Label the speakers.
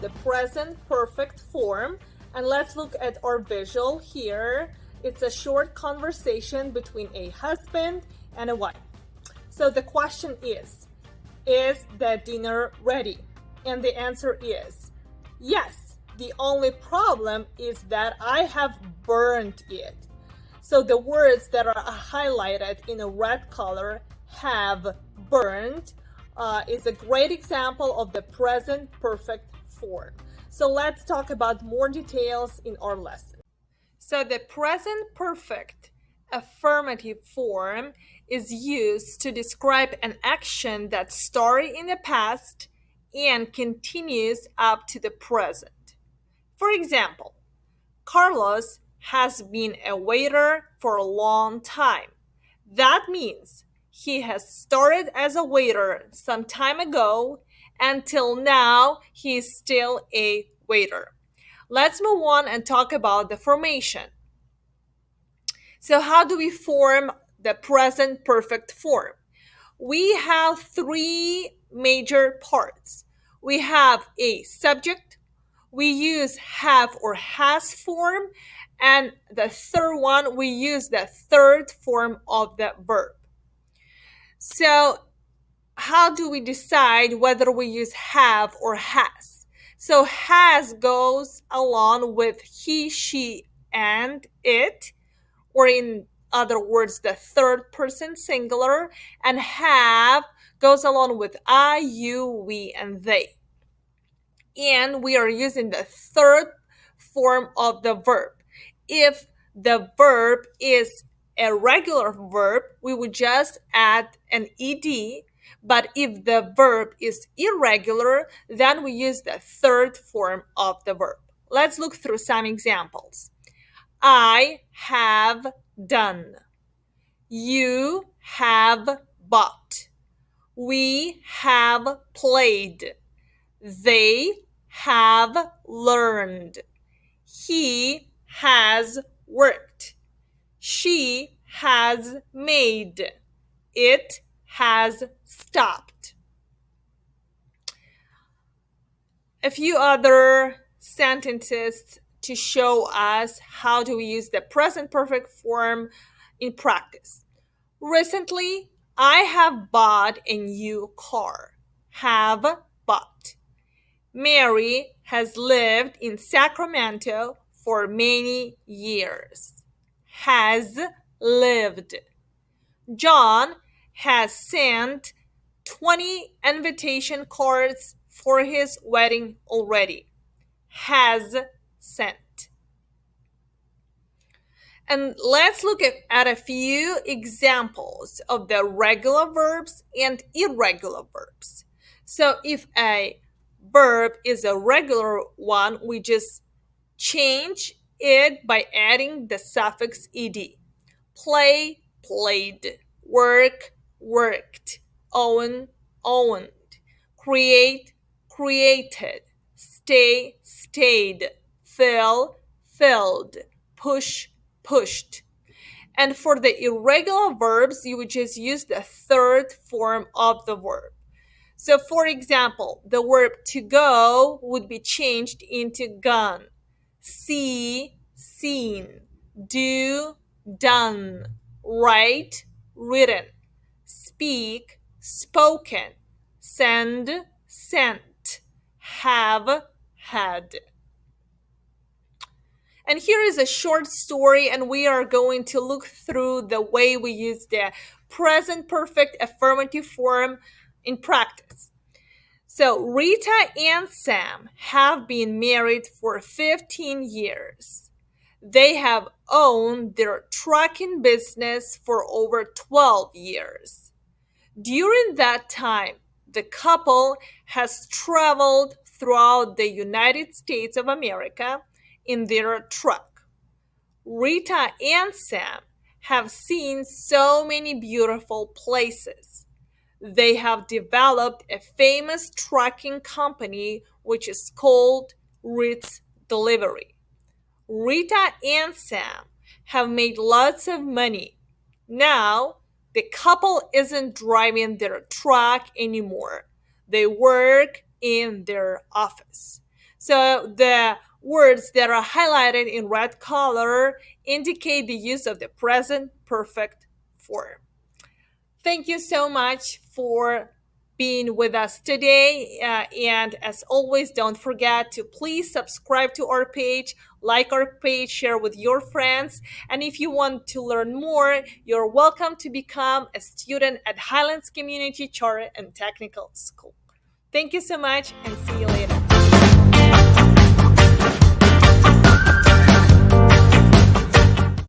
Speaker 1: the present perfect form. And let's look at our visual here. It's a short conversation between a husband and a wife. So the question is the dinner ready? And the answer is yes. The only problem is that I have burned it. So the words that are highlighted in a red color, have burned, is a great example of the present perfect form. So let's talk about more details in our lesson. So the present perfect affirmative form is used to describe an action that started in the past and continues up to the present. For example, Carlos has been a waiter for a long time. That means he has started as a waiter some time ago until now he is still a waiter. Let's move on and talk about the formation. So how do we form the present perfect form? We have three major parts. We have a subject, we use have or has form, and the third one, we use the third form of the verb. So how do we decide whether we use have or has? So has goes along with he, she, and it, or in other words, the third person singular, and have goes along with I, you, we, and they. And we are using the third form of the verb. If the verb is a regular verb, we would just add an ed. But if the verb is irregular, then we use the third form of the verb. Let's look through some examples. I have done. You have bought. We have played. They have learned. He has worked. She has made. It has stopped. A few other sentences to show us how do we use the present perfect form in practice. Recently, I have bought a new car. Have bought. Mary has lived in Sacramento for many years. Has lived. John has sent 20 invitation cards for his wedding already. Has sent. And let's look at a few examples of the regular verbs and irregular verbs. So if a verb is a regular one, we just change it by adding the suffix ed. Play, played. Work, worked. Own, owned. Create, created. Stay, stayed. Fill, filled. Push, pushed. And for the irregular verbs, you would just use the third form of the verb. So for example, the verb to go would be changed into gone. See, seen. Do, done. Write, written. Speak, spoken. Send, sent. Have, had. And here is a short story, and we are going to look through the way we use the present perfect affirmative form in practice. So Rita and Sam have been married for 15 years. They have owned their trucking business for over 12 years. During that time, the couple has traveled throughout the United States of America in their truck. Rita and Sam have seen so many beautiful places. They have developed a famous trucking company which is called Ritz Delivery. Rita and Sam have made lots of money. Now, the couple isn't driving their truck anymore. They work in their office. So the words that are highlighted in red color indicate the use of the present perfect form. Thank you so much for being with us today. And as always, don't forget to please subscribe to our page, like our page, share with your friends. And if you want to learn more, you're welcome to become a student at Highlands Community Charter and Technical School. Thank you so much and see you later.